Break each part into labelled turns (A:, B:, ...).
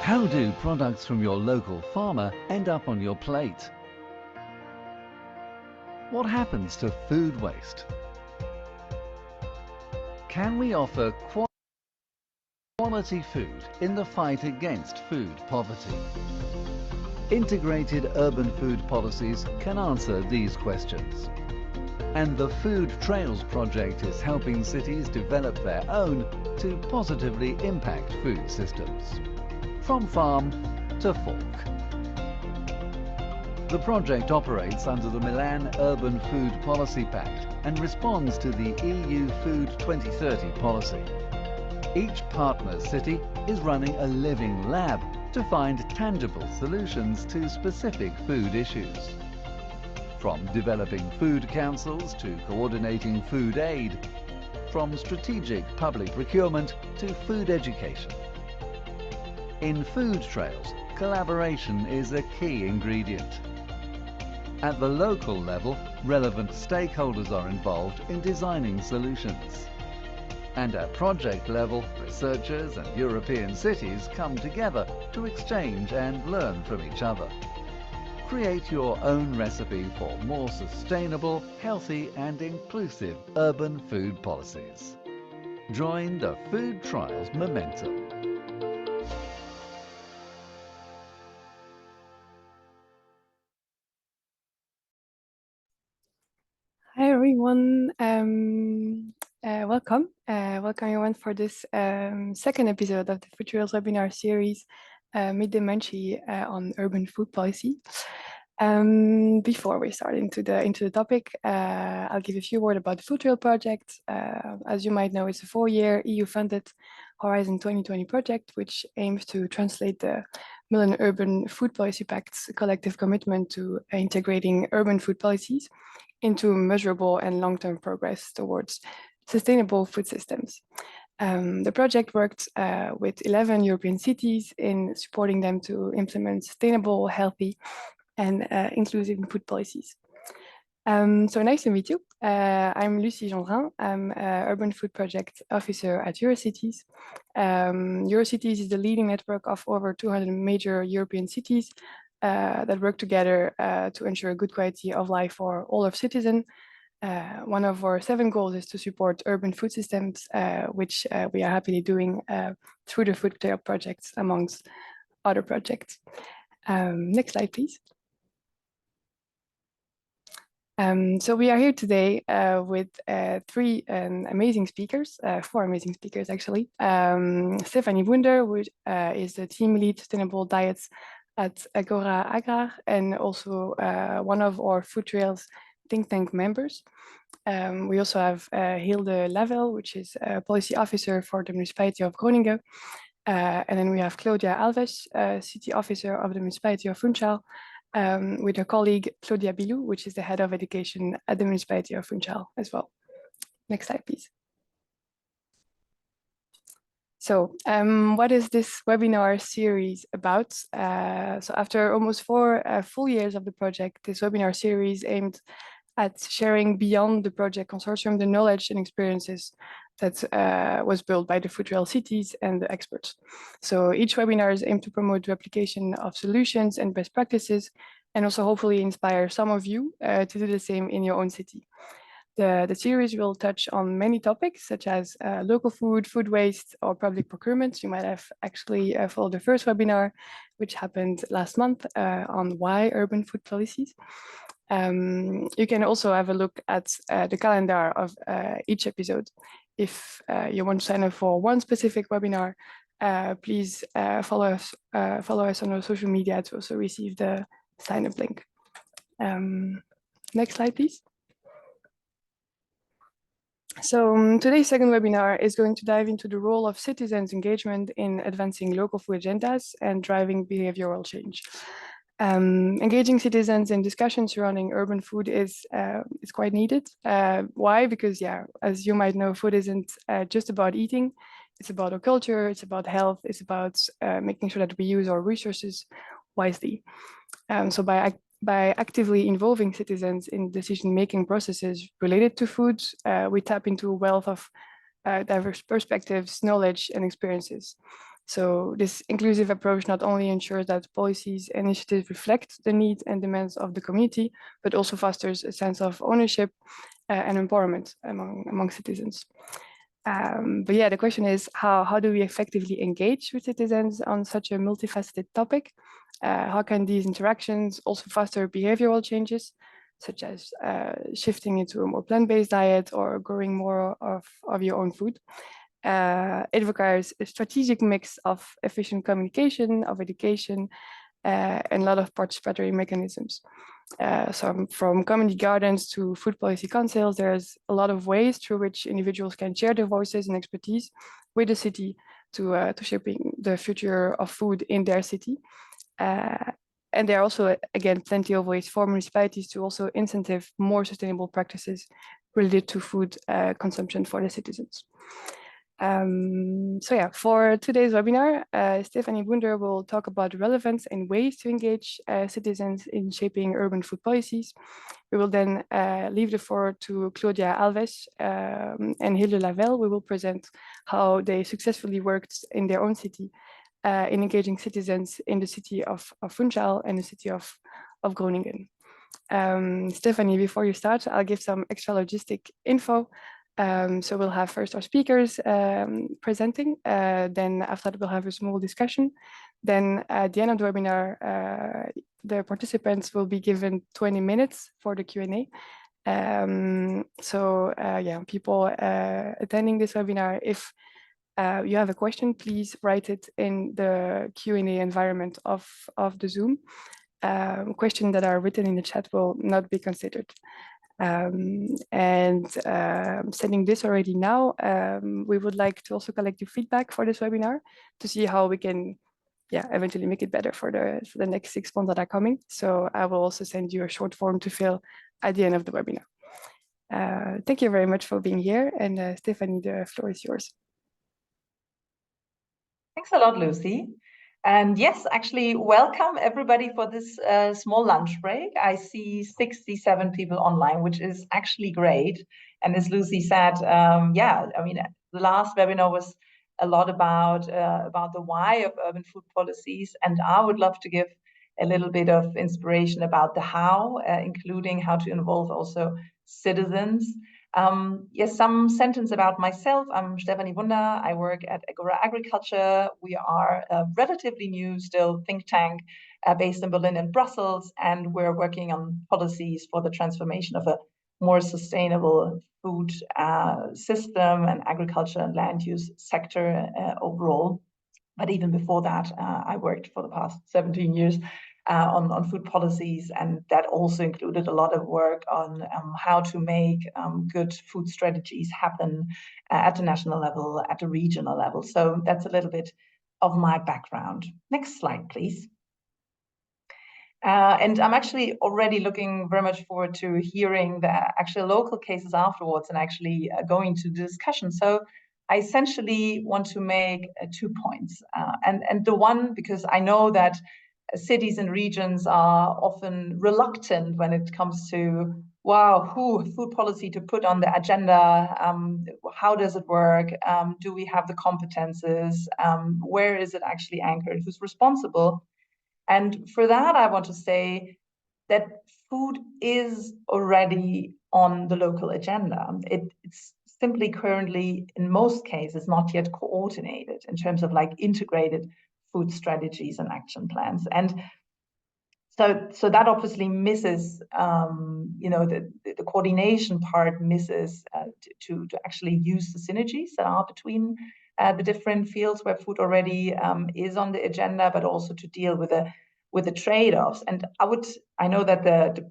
A: How do products from your local farmer end up on your plate? What happens to food waste? Can we offer quality food in the fight against food poverty? Integrated urban food policies can answer these questions. And the FoodTrails project is helping cities develop their own to positively impact food systems. From farm to fork. The project operates under the Milan Urban Food Policy Pact and responds to the EU Food 2030 policy. Each partner city is running a living lab to find tangible solutions to specific food issues. From developing food councils to coordinating food aid, from strategic public procurement to food education. In FoodTrails, collaboration is a key ingredient. At the local level, relevant stakeholders are involved in designing solutions. And at project level, researchers and European cities come together to exchange and learn from each other. Create your own recipe for more sustainable, healthy and inclusive urban food policies. Join the FoodTrails momentum.
B: Hi everyone, welcome everyone for this second episode of the FoodTrails Webinar series, Midday Munchies on urban food policy. Before we start into the topic, I'll give a few words about the FoodTrails project. As you might know, it's a 4-year EU-funded Horizon 2020 project, which aims to translate the Milan Urban Food Policy Pact's collective commitment to integrating urban food policies into measurable and long-term progress towards sustainable food systems. The project worked with 11 European cities in supporting them to implement sustainable, healthy, and inclusive food policies. So nice to meet you. I'm Lucie Jeandrain. I'm Urban Food Project Officer at Eurocities. Eurocities is the leading network of over 200 major European cities that work together to ensure good quality of life for all of citizens. One of our 7 goals is to support urban food systems, which we are happily doing through the FoodTrails projects, amongst other projects. Next slide, please. So we are here today with 4 amazing speakers actually. Stephanie Wunder, who is the team lead sustainable diets at Agora Agrar, and also one of our FoodTrails think tank members. We also have Hilde Lavell, which is a policy officer for the municipality of Groningen. And then we have Claudia Alves, city officer of the municipality of Funchal, with her colleague Claudia Alves, which is the head of education at the municipality of Funchal as well. Next slide, please. So what is this webinar series about? So after almost 4 full years of the project, this webinar series aimed at sharing beyond the project consortium the knowledge and experiences that was built by the FoodTrails cities and the experts. So each webinar is aimed to promote the application of solutions and best practices, and also hopefully inspire some of you to do the same in your own city. The series will touch on many topics, such as local food, food waste, or public procurement. You might have actually followed the first webinar, which happened last month on why urban food policies. You can also have a look at the calendar of each episode. If you want to sign up for one specific webinar, please follow us on our social media to also receive the sign-up link. Next slide, please. So today's second webinar is going to dive into the role of citizens' engagement in advancing local food agendas and driving behavioral change. Engaging citizens in discussions surrounding urban food is quite needed. Why? Because, as you might know, food isn't just about eating. It's about our culture, it's about health, it's about making sure that we use our resources wisely. So by actively involving citizens in decision-making processes related to food, we tap into a wealth of diverse perspectives, knowledge, and experiences. So this inclusive approach not only ensures that policies and initiatives reflect the needs and demands of the community, but also fosters a sense of ownership and empowerment among citizens. But yeah, the question is how do we effectively engage with citizens on such a multifaceted topic? How can these interactions also foster behavioral changes, such as shifting into a more plant-based diet or growing more of your own food? It requires a strategic mix of efficient communication, of education, and a lot of participatory mechanisms. So from community gardens to food policy councils, there's a lot of ways through which individuals can share their voices and expertise with the city to shaping the future of food in their city. And there are also, again, plenty of ways for municipalities to also incentive more sustainable practices related to food consumption for the citizens. So yeah, for today's webinar, Stephanie Wunder will talk about relevance and ways to engage citizens in shaping urban food policies. We will then leave the floor to Claudia Alves and Hilde Lavell. We will present how they successfully worked in their own city in engaging citizens in the city of Funchal and the city of Groningen. Stephanie, before you start, I'll give some extra logistic info. So we'll have first our speakers presenting, then after that we'll have a small discussion. Then at the end of the webinar, the participants will be given 20 minutes for the Q&A. Yeah, people attending this webinar, if you have a question, please write it in the Q&A environment of the Zoom. Questions that are written in the chat will not be considered. Sending this already now, we would like to also collect your feedback for this webinar to see how we can eventually make it better for the next 6 months that are coming. So I will also send you a short form to fill at the end of the webinar. Thank you very much for being here, and Stephanie, the floor is yours.
C: Thanks a lot, Lucie. And yes, actually, welcome everybody for this small lunch break. I see 67 people online, which is actually great. And as Lucie said, yeah, I mean, the last webinar was a lot about the why of urban food policies. And I would love to give a little bit of inspiration about the how, including how to involve also citizens. Yes, some sentence about myself. I'm Stephanie Wunder. I work at Agora Agriculture. We are a relatively new still think tank based in Berlin and Brussels, and we're working on policies for the transformation of a more sustainable food system and agriculture and land use sector overall. But even before that, I worked for the past 17 years on food policies, and that also included a lot of work on how to make good food strategies happen at the national level, at the regional level. So that's a little bit of my background. Next slide, please. And I'm actually already looking very much forward to hearing the actual local cases afterwards and actually going to the discussion. So I essentially want to make 2 points. And the one, because I know that cities and regions are often reluctant when it comes to, wow, food policy to put on the agenda, how does it work, do we have the competences, where is it actually anchored, who's responsible? And for that, I want to say that food is already on the local agenda. It's simply currently, in most cases, not yet coordinated in terms of like integrated food strategies and action plans. And so that obviously misses, you know, the coordination part misses to actually use the synergies that are between the different fields where food already is on the agenda, but also to deal with the trade-offs. And I know that the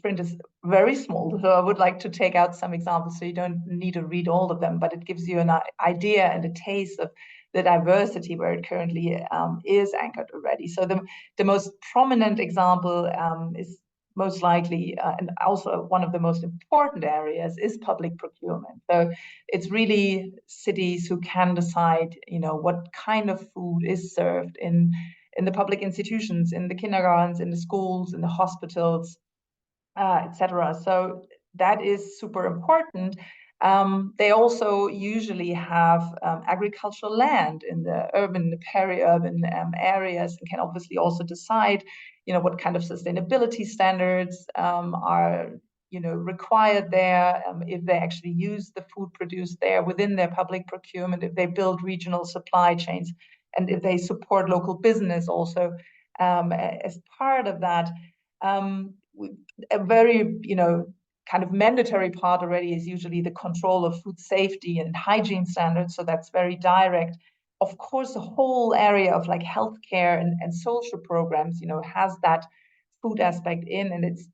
C: print is very small, so I would like to take out some examples so you don't need to read all of them, but it gives you an idea and a taste of the diversity where it currently is anchored already. So the most prominent example is most likely, and also one of the most important areas, is public procurement. So it's really cities who can decide, you know, what kind of food is served in the public institutions, in the kindergartens, in the schools, in the hospitals, etc. So that is super important. They also usually have agricultural land in the urban, peri-urban areas, and can obviously also decide, what kind of sustainability standards are, required there, if they actually use the food produced there within their public procurement, if they build regional supply chains, and if they support local business also as part of that. A very, kind of mandatory part already is usually the control of food safety and hygiene standards. So that's very direct. Of course, the whole area of like healthcare and social programs, has that food aspect in, and it's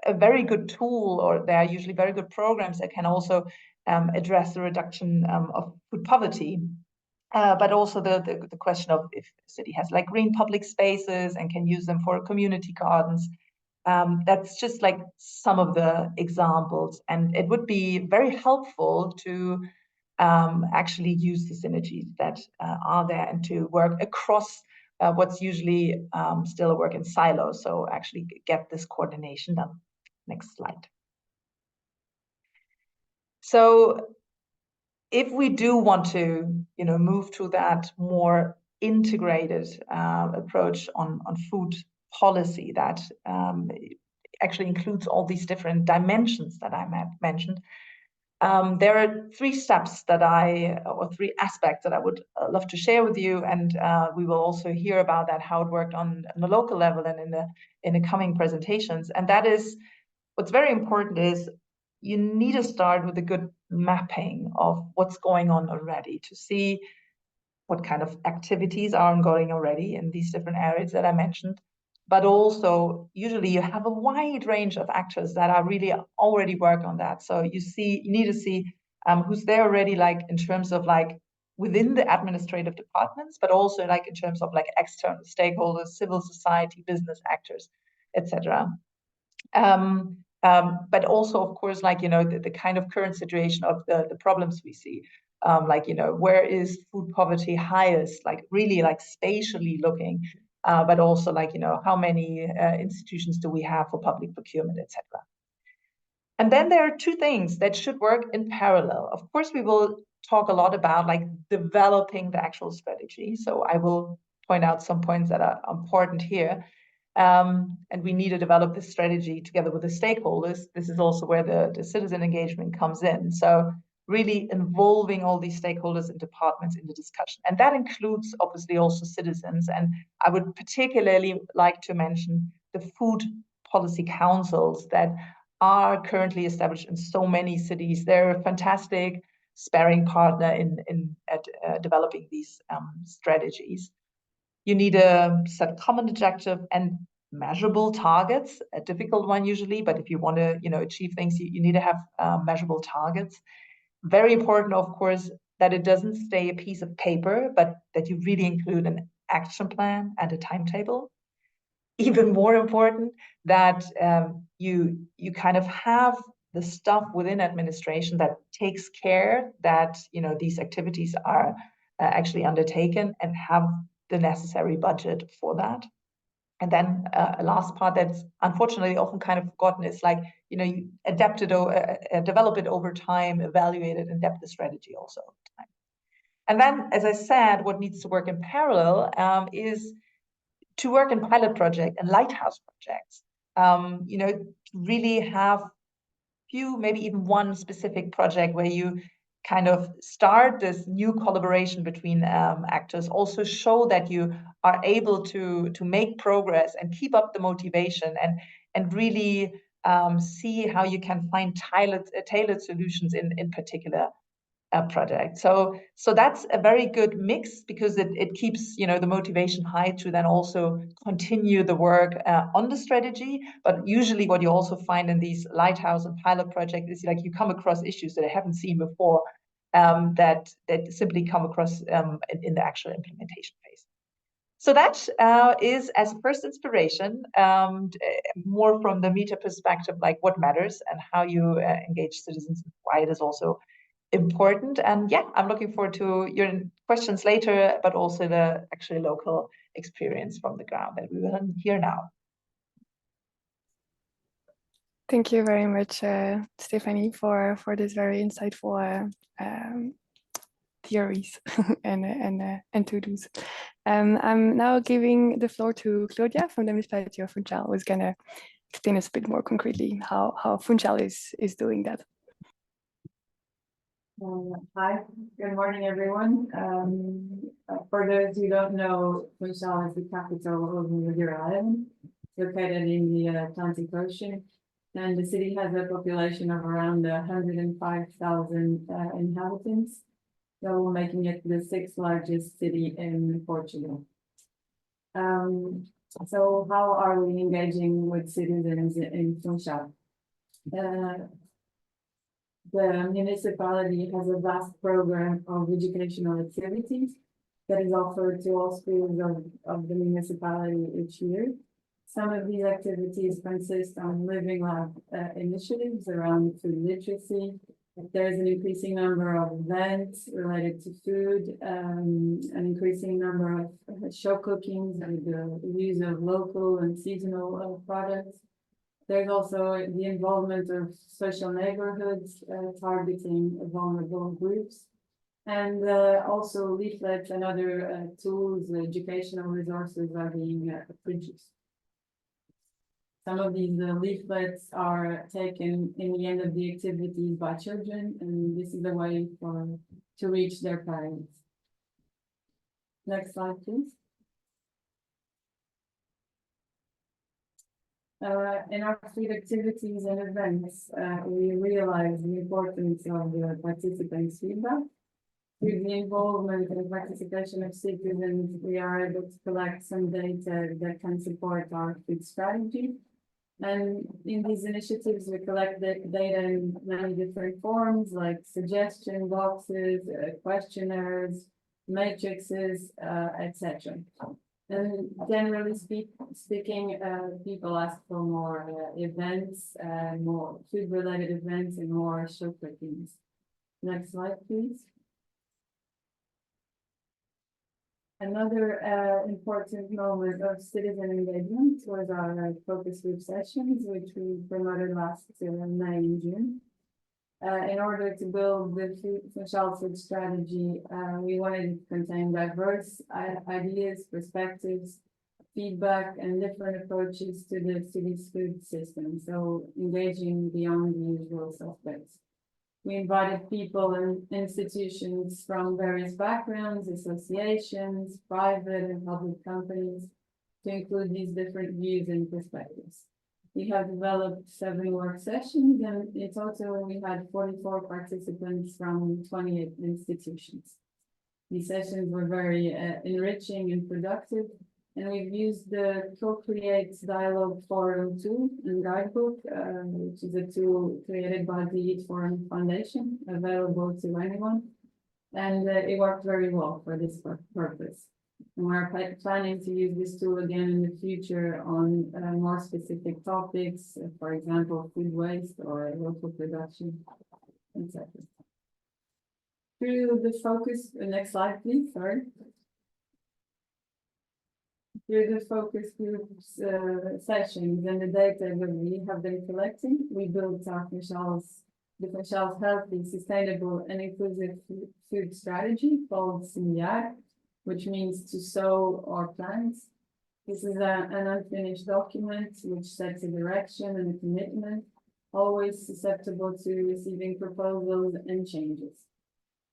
C: a very good tool, or there are usually very good programs that can also address the reduction of food poverty. But also the question of if the city has like green public spaces and can use them for community gardens. That's just like some of the examples, and it would be very helpful to actually use the synergies that are there and to work across what's usually still a work in silos. So actually get this coordination done. Next slide. So if we do want to, move to that more integrated approach on food policy that actually includes all these different dimensions that I mentioned, there are three steps or three aspects that I would love to share with you, and we will also hear about that, how it worked on the local level and in the coming presentations. And that is, what's very important is you need to start with a good mapping of what's going on already to see what kind of activities are ongoing already in these different areas that I mentioned. But also, usually you have a wide range of actors that are really already work on that. So you need to see who's there already, like in terms of like within the administrative departments, but also like in terms of like external stakeholders, civil society, business actors, etc. But also, of course, like, the kind of current situation of the problems we see. Like, where is food poverty highest, like really like spatially looking, but also like, how many institutions do we have for public procurement, etc. And then there are two things that should work in parallel. Of course, we will talk a lot about like developing the actual strategy. So I will point out some points that are important here. And we need to develop this strategy together with the stakeholders. This is also where the citizen engagement comes in. So really involving all these stakeholders and departments in the discussion. And that includes obviously also citizens. And I would particularly like to mention the food policy councils that are currently established in so many cities. They're a fantastic sparring partner in developing these strategies. You need a set common objective and measurable targets, a difficult one usually, but if you want to, achieve things, you need to have measurable targets. Very important, of course, that it doesn't stay a piece of paper, but that you really include an action plan and a timetable. Even more important, that you kind of have the stuff within administration that takes care that these activities are actually undertaken, and have the necessary budget for that. And then a last part that's unfortunately often kind of forgotten is like, you adapt it, develop it over time, evaluate it, and adapt the strategy also over time. And then, as I said, what needs to work in parallel is to work in pilot project and lighthouse projects. Really have few, maybe even one specific project where you kind of start this new collaboration between actors, also show that you are able to make progress and keep up the motivation, and really see how you can find tailored solutions in particular project. So that's a very good mix, because it keeps the motivation high to then also continue the work on the strategy. But usually what you also find in these lighthouse and pilot projects is like you come across issues that I haven't seen before, that simply come across in the actual implementation phase. So that is, as a first inspiration, more from the meta perspective, like what matters and how you engage citizens, and why it is also important. And yeah, I'm looking forward to your questions later, but also the actually local experience from the ground that we will hear now.
B: Thank you very much, Stephanie, for this very insightful theories and to-dos. I'm now giving the floor to Claudia from the municipality of Funchal, who's gonna explain us a bit more concretely how Funchal is doing that.
D: Hi, good morning, everyone. For those who don't know, Funchal is the capital of Madeira Island, located in the Atlantic Ocean, and the city has a population of around 105,000 inhabitants, so making it the 6th largest city in Portugal. So how are we engaging with citizens in Funchal? The municipality has a vast program of educational activities that is offered to all schools of the municipality each year. Some of these activities consist on living lab initiatives around food literacy. There's an increasing number of events related to food, an increasing number of show cookings with the use of local and seasonal products. There's also the involvement of social neighborhoods targeting vulnerable groups, and also leaflets and other tools, educational resources are being produced. Some of these leaflets are taken in the end of the activities by children, and this is a way to reach their parents. Next slide, please. In our food activities and events, we realize the importance of the participants' feedback. Through the involvement and participation of citizens, we are able to collect some data that can support our food strategy. And in these initiatives, we collect the data in many different forms, like suggestion boxes, questionnaires, matrices, etc. And generally speaking, people ask for more events, more food-related events, and more show cookings. Next slide, please. Another important moment of citizen engagement was our focus group sessions, which we promoted last May and June. In order to build the Funchal food strategy, we wanted it to contain diverse ideas, perspectives, feedback, and different approaches to the city's food system, so engaging beyond the usual suspects. We invited people and institutions from various backgrounds, associations, private and public companies, to include these different views and perspectives. We have developed 7 work sessions, and in total we had 44 participants from 28 institutions. These sessions were very enriching and productive, and we've used the Co-Create Dialogue Forum tool and guidebook, which is a tool created by the Eat Forum Foundation, available to anyone, and it worked very well for this purpose. And we're planning to use this tool again in the future on more specific topics, for example, food waste or local production, etc. Through the focus, next slide, please, sorry. Through the focus groups sessions and the data that we have been collecting, we built our the Funchal's healthy, sustainable, and inclusive food strategy called SIMIAR, which means to sow or plant. This is an unfinished document which sets a direction and a commitment, always susceptible to receiving proposals and changes.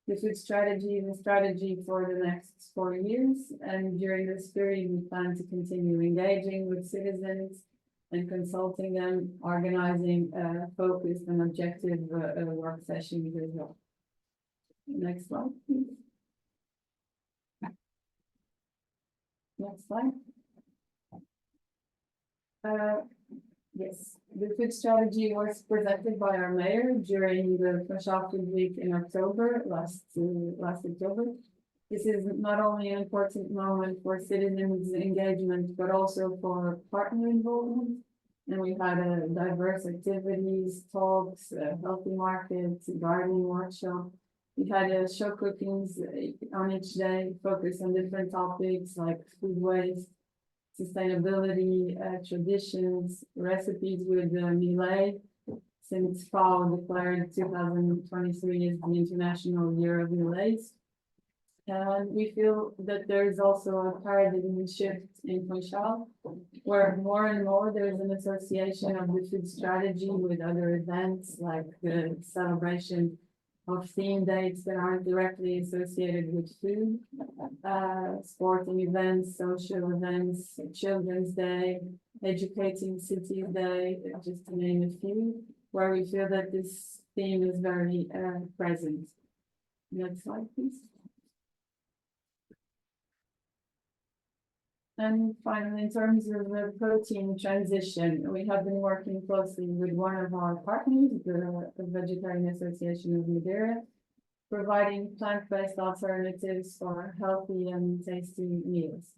D: The food strategy is a strategy for the next 4 years, and during this period we plan to continue engaging with citizens and consulting them, organizing focused and objective work sessions as well. Next slide, please. Next slide. Yes, the food strategy was presented by our mayor during the Funchal Food Week in October, last October. This is not only an important moment for citizens' engagement, but also for partner involvement. And we had diverse activities, talks, healthy markets, gardening workshop. We had show cookings on each day, focused on different topics like food waste, sustainability, traditions, recipes with millet, since FAO declared 2023 as the International Year of Meal Aid. And we feel that there is also a paradigm shift in Funchal, where more and more there's an association of the food strategy with other events, like the celebration of theme dates that aren't directly associated with food, sporting events, social events, Children's Day, Educating Cities Day, just to name a few, where we feel that this theme is very present. Next slide, please. And finally, in terms of the protein transition, we have been working closely with one of our partners, the Vegetarian Association of Madeira, providing plant-based alternatives for healthy and tasty meals.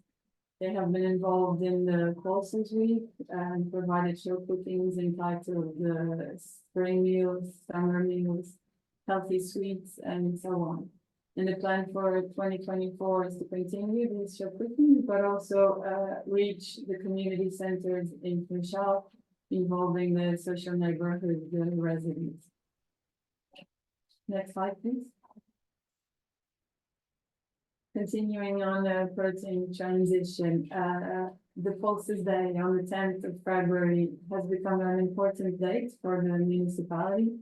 D: They have been involved in the Courses Week and provided show cookings entitled the spring meals, summer meals, healthy sweets, and so on. And the plan for 2024 is to continue these show cooking, but also reach the community centers in Funchal, involving the social neighborhood residents. Next slide, please. Continuing on the protein transition, the Pulses Day on the 10th of February has become an important date for the municipality.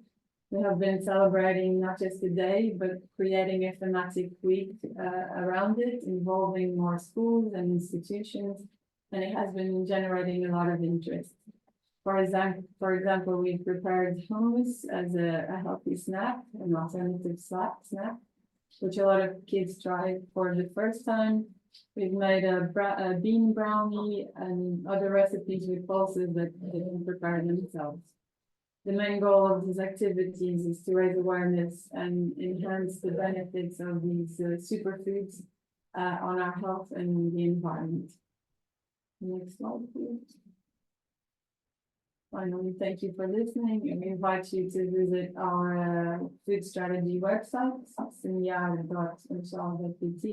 D: We have been celebrating not just a day, but creating a thematic week around it, involving more schools and institutions, and it has been generating a lot of interest. For example, we prepared hummus as a healthy snack, an alternative snack, which a lot of kids tried for the first time. We've made a bean brownie and other recipes with pulses that they can prepare themselves. The main goal of these activities is to raise awareness and enhance the benefits of these superfoods on our health and the environment. Next slide, please. Finally, thank you for listening, and we invite you to visit our food strategy website, senior.funchal.pt,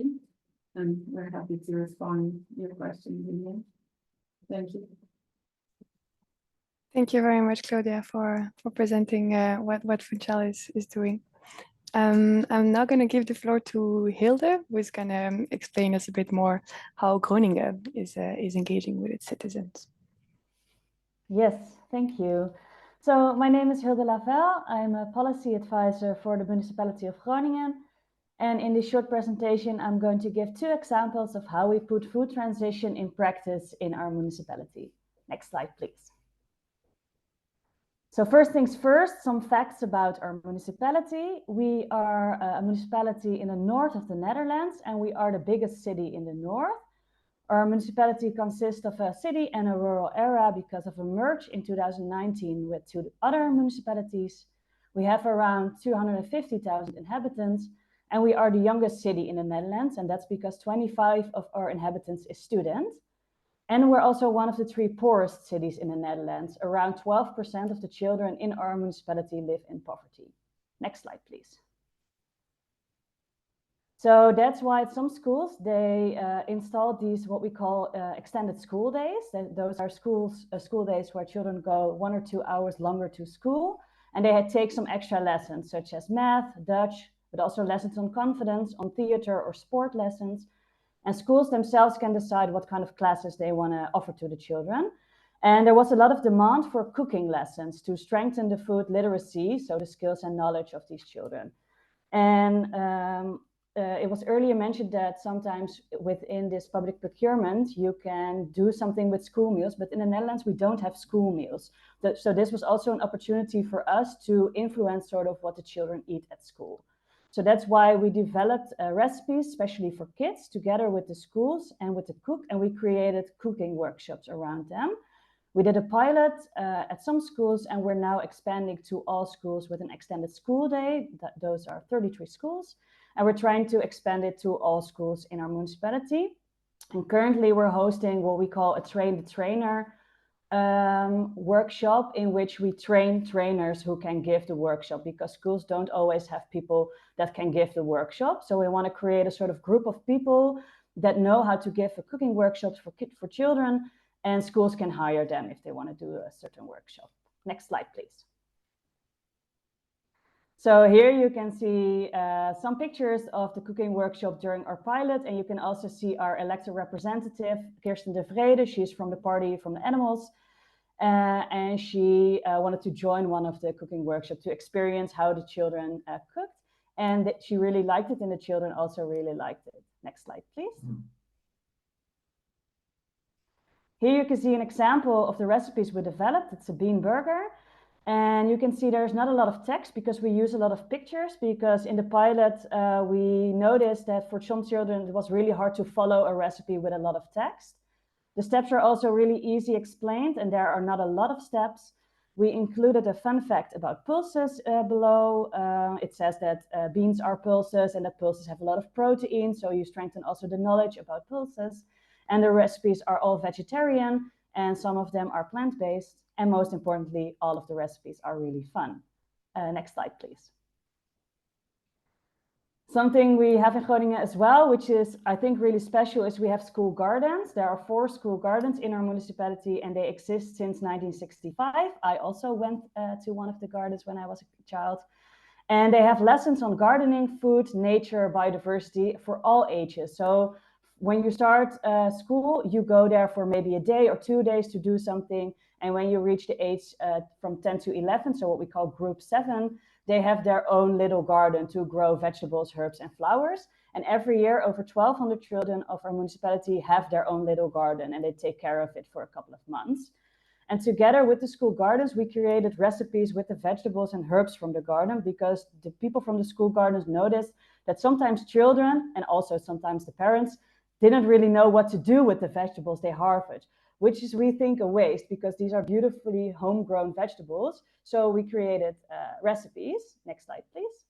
D: and we're happy to respond to your questions again. Thank you.
B: Thank you very much, Claudia, for presenting what Funchal is doing. I'm now going to give the floor to Hilde, who is going to explain us a bit more how Groningen is engaging with its citizens.
E: Yes, thank you. So my name is Hilde Lavell. I'm a policy advisor for the municipality of Groningen. And in this short presentation, I'm going to give 2 examples of how we put food transition in practice in our municipality. Next slide, please. So first things first, some facts about our municipality. We are a municipality in the north of the Netherlands, and we are the biggest city in the north. Our municipality consists of a city and a rural area because of a merge in 2019 with 2 other municipalities. We have around 250,000 inhabitants, and we are the youngest city in the Netherlands, and that's because 25% of our inhabitants is students. And we're also one of the 3 poorest cities in the Netherlands. Around 12% of the children in our municipality live in poverty. Next slide, please. So that's why at some schools, they installed these, what we call extended school days. Those are school days where children go 1 or 2 hours longer to school. And they take some extra lessons, such as math, Dutch, but also lessons on confidence, on theater or sport lessons. And schools themselves can decide what kind of classes they want to offer to the children. And there was a lot of demand for cooking lessons to strengthen the food literacy, so the skills and knowledge of these children. And it was earlier mentioned that sometimes within this public procurement, you can do something with school meals, but in the Netherlands, we don't have school meals. So this was also an opportunity for us to influence sort of what the children eat at school. So that's why we developed recipes, especially for kids, together with the schools and with the cook, and we created cooking workshops around them. We did a pilot at some schools, and we're now expanding to all schools with an extended school day. Those are 33 schools, and we're trying to expand it to all schools in our municipality. And currently we're hosting what we call a train the trainer workshop, in which we train trainers who can give the workshop, because schools don't always have people that can give the workshop. So we want to create a sort of group of people that know how to give a cooking workshop for children, and schools can hire them if they want to do a certain workshop. Next slide, please. So here you can see some pictures of the cooking workshop during our pilot, and you can also see our elected representative, Kirsten de Vrede. She's from the Party from the Animals, and she wanted to join one of the cooking workshops to experience how the children cooked, and she really liked it, and the children also really liked it. Next slide, please. Here you can see an example of the recipes we developed. It's a bean burger. And you can see there's not a lot of text because we use a lot of pictures, because in the pilot, we noticed that for some children, it was really hard to follow a recipe with a lot of text. The steps are also really easy explained, and there are not a lot of steps. We included a fun fact about pulses below. It says that beans are pulses and that pulses have a lot of protein. So you strengthen also the knowledge about pulses. And the recipes are all vegetarian, and some of them are plant-based. And most importantly, all of the recipes are really fun. Next slide, please. Something we have in Groningen as well, which is, I think, really special, is we have school gardens. There are 4 school gardens in our municipality, and they exist since 1965. I also went to one of the gardens when I was a child. And they have lessons on gardening, food, nature, biodiversity for all ages. So when you start school, you go there for maybe a day or 2 days to do something. And when you reach the age from 10 to 11, so what we call group 7, they have their own little garden to grow vegetables, herbs, and flowers. And every year, over 1,200 children of our municipality have their own little garden, and they take care of it for a couple of months. And together with the school gardens, we created recipes with the vegetables and herbs from the garden, because the people from the school gardens noticed that sometimes children, and also sometimes the parents, didn't really know what to do with the vegetables they harvest, which is, we think, a waste, because these are beautifully homegrown vegetables. So we created recipes. Next slide, please.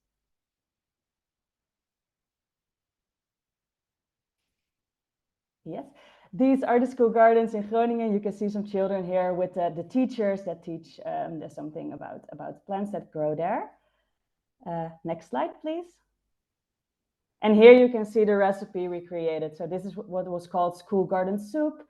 E: Yes, these are the school gardens in Groningen. You can see some children here with the teachers that teach something about plants that grow there. Next slide, please. And here you can see the recipe we created. So this is what was called school garden soup.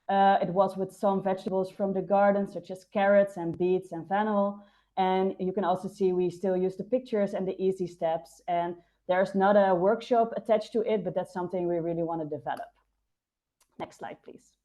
E: It was with some vegetables from the garden, such as carrots and beets and fennel. And you can also see we still use the pictures and the easy steps. And there's not a workshop attached to it, but that's something we really want to develop. Next slide, please.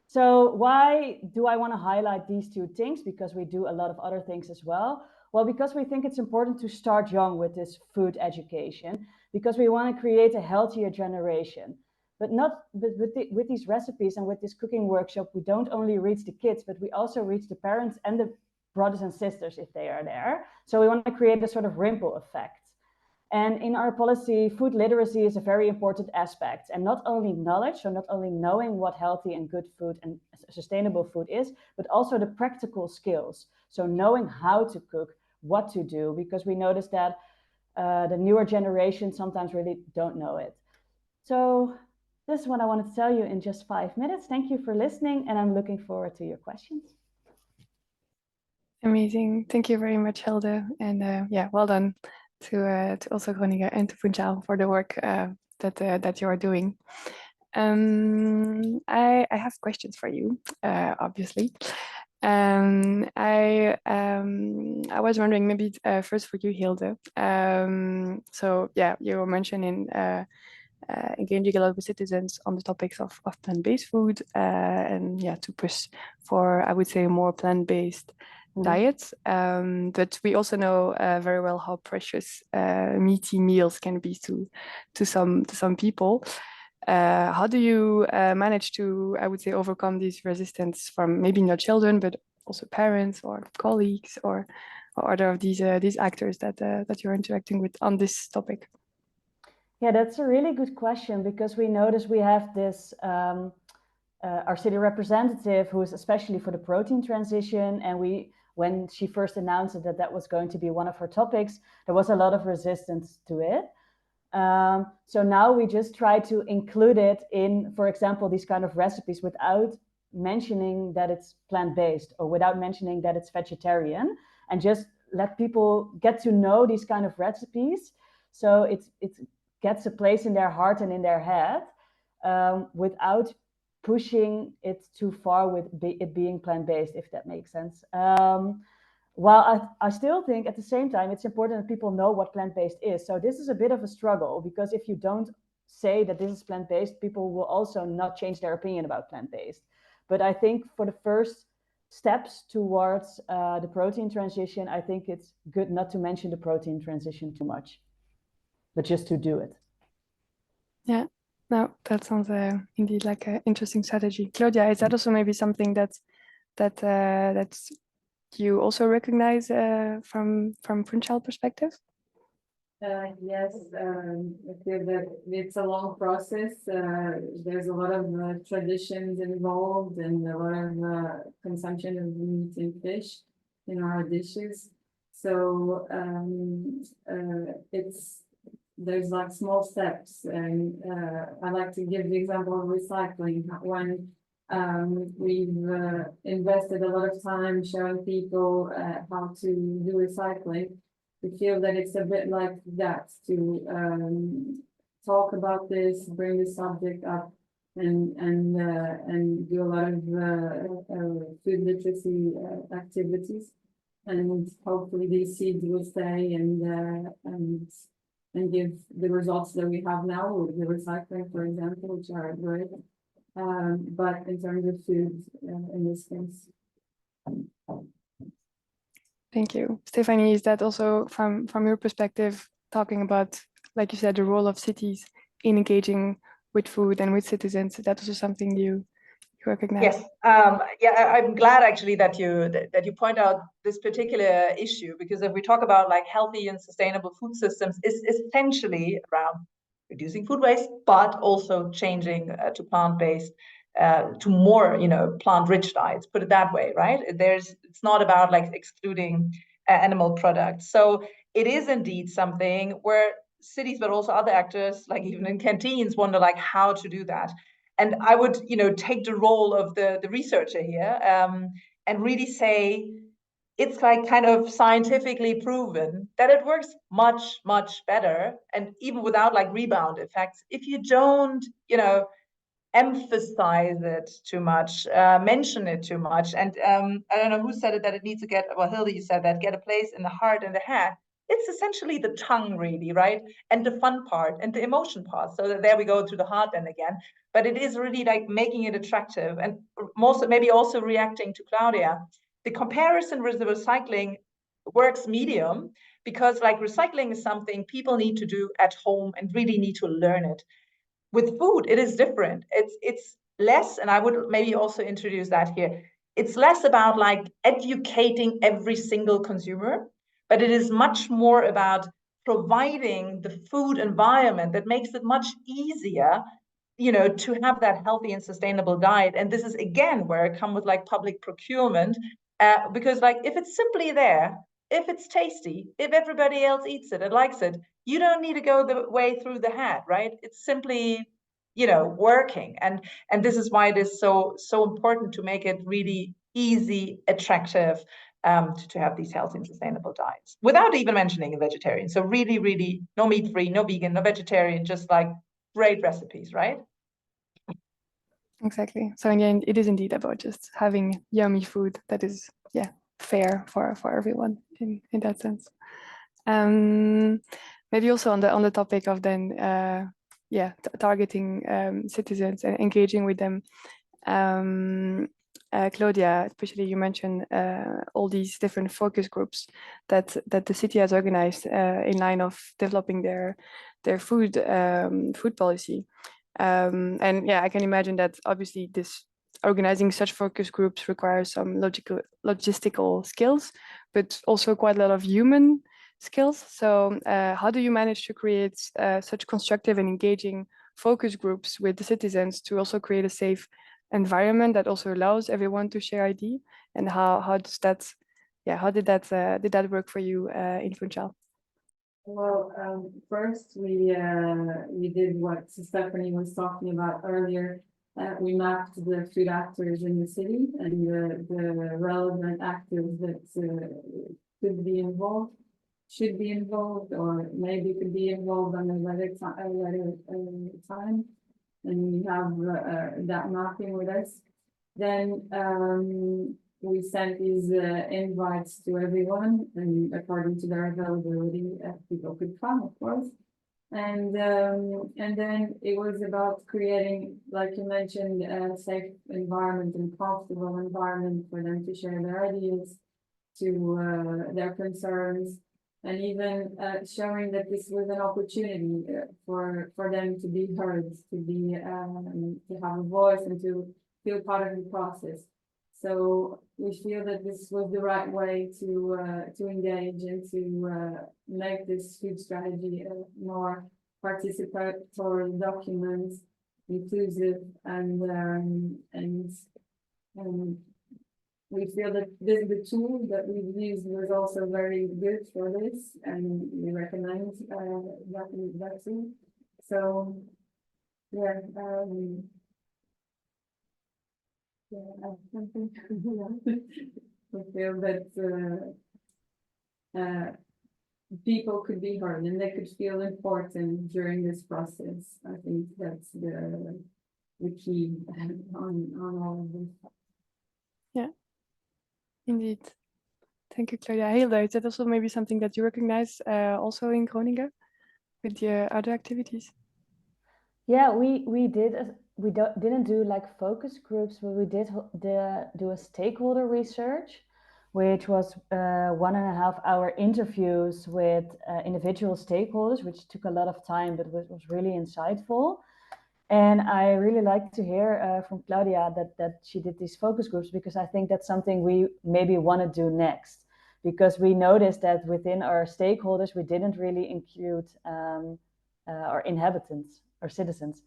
E: So why do I want to highlight these 2 things? Because we do a lot of other things as well. Well, because we think it's important to start young with this food education, because we want to create a healthier generation. But with these recipes and with this cooking workshop, we don't only reach the kids, but we also reach the parents and the brothers and sisters if they are there. So we want to create a sort of ripple effect. And in our policy, food literacy is a very important aspect. And not only knowledge, so not only knowing what healthy and good food and sustainable food is, but also the practical skills. So knowing how to cook, what to do, because we notice that the newer generation sometimes really don't know it. So this is what I wanted to tell you in just 5 minutes. Thank you for listening, and I'm looking forward to your questions.
B: Amazing. Thank you very much, Hilde. And yeah, well done to also Groningen and to Funchal for the work that you are doing. I have questions for you, obviously. I was wondering, maybe first for you, Hilde. So yeah, you were mentioning engaging a lot with citizens on the topics of plant-based food, and yeah, to push for, I would say, more plant-based diets. But we also know very well how precious meaty meals can be to some people. How do you manage to, I would say, overcome this resistance from maybe not children, but also parents or colleagues or other of these actors that you're interacting with on this topic?
E: Yeah, that's a really good question, because we notice we have this our city representative who is especially for the protein transition, and when she first announced that was going to be one of her topics, there was a lot of resistance to it. So now we just try to include it in, for example, these kind of recipes without mentioning that it's plant-based or without mentioning that it's vegetarian, and just let people get to know these kind of recipes. So it gets a place in their heart and in their head, without pushing it too far with it being plant-based, if that makes sense. Well, I still think at the same time, it's important that people know what plant-based is. So this is a bit of a struggle, because if you don't say that this is plant-based, people will also not change their opinion about plant-based. But I think for the first steps towards the protein transition, I think it's good not to mention the protein transition too much, but just to do it.
B: Yeah, no, that sounds indeed like an interesting strategy. Claudia, is that also maybe something that's you also recognize from Funchal perspective?
D: Yes, I feel that it's a long process. There's a lot of traditions involved and a lot of consumption of meat and fish in our dishes. So there's like small steps, and I like to give the example of recycling. When we've invested a lot of time showing people how to do recycling. We feel that it's a bit like that, to talk about this, bring the subject up, and do a lot of food literacy activities, and hopefully these seeds will stay and give the results that we have now with the recycling, for example, which are great. But in terms of food, in this case.
B: Thank you. Stephanie, is that also from your perspective, talking about, like you said, the role of cities in engaging with food and with citizens? Is that also something you recognize?
C: Yes. Yeah, I'm glad actually that you point out this particular issue, because if we talk about like healthy and sustainable food systems, it's essentially around reducing food waste, but also changing to plant-based, to more, plant-rich diets, put it that way, right? It's not about like excluding animal products. So it is indeed something where cities, but also other actors, like even in canteens, wonder like how to do that. And I would, take the role of the researcher here, and really say, it's like kind of scientifically proven that it works much, much better, and even without like rebound effects, if you don't, emphasize it too much, mention it too much. And I don't know who said it, that it needs to get, well, Hilde, you said that, get a place in the heart and the head. It's essentially the tongue, really, right? And the fun part and the emotion part. So that there we go to the heart then again. But it is really like making it attractive, and most maybe also reacting to Claudia. The comparison with the recycling works medium, because like recycling is something people need to do at home and really need to learn it. With food, it is different. It's less, and I would maybe also introduce that here. It's less about like educating every single consumer, but it is much more about providing the food environment that makes it much easier, to have that healthy and sustainable diet. And this is again where I come with like public procurement, because like if it's simply there, if it's tasty, if everybody else eats it and likes it, you don't need to go the way through the head, right? It's simply, working. And this is why it is so important to make it really easy, attractive, to have these healthy and sustainable diets, without even mentioning a vegetarian. So really, really no meat free, no vegan, no vegetarian, just like great recipes, right?
B: Exactly. So in the end, it is indeed about just having yummy food that is, fair for everyone in that sense. Maybe also on the topic of then, targeting citizens and engaging with them. Claudia, especially you mentioned all these different focus groups that the city has organized in line of developing their food policy. And I can imagine that obviously this organizing such focus groups requires some logistical skills, but also quite a lot of human skills. So how do you manage to create such constructive and engaging focus groups with the citizens to also create a safe environment that also allows everyone to share ID? And how does that, how did that work for you in Funchal?
D: Well, first we did what Stephanie was talking about earlier. We mapped the food actors in the city and the relevant actors that could be involved, should be involved, or maybe could be involved on a later time. And we have that mapping with us. Then we sent these invites to everyone, and according to their availability, people could come, of course. And then it was about creating, like you mentioned, a safe environment and comfortable environment for them to share their ideas, to their concerns, and even showing that this was an opportunity for them to be heard, to be to have a voice and to feel part of the process. So we feel that this was the right way to engage and to make this food strategy a more participatory document, inclusive, and we feel that the tool that we've used was also very good for this, and we recommend that tool. So yeah. I think we feel that people could be heard and they could feel important during this process. I think that's the key on all of this.
B: Yeah, indeed. Thank you, Claudia. Hilde, is that also maybe something that you recognize also in Groningen with your other activities?
E: Yeah, we did. We didn't do like focus groups, but we did do a stakeholder research, which was 1.5 hour interviews with individual stakeholders, which took a lot of time, but was really insightful. And I really like to hear from Claudia that she did these focus groups, because I think that's something we maybe want to do next, because we noticed that within our stakeholders, we didn't really include our inhabitants or citizens.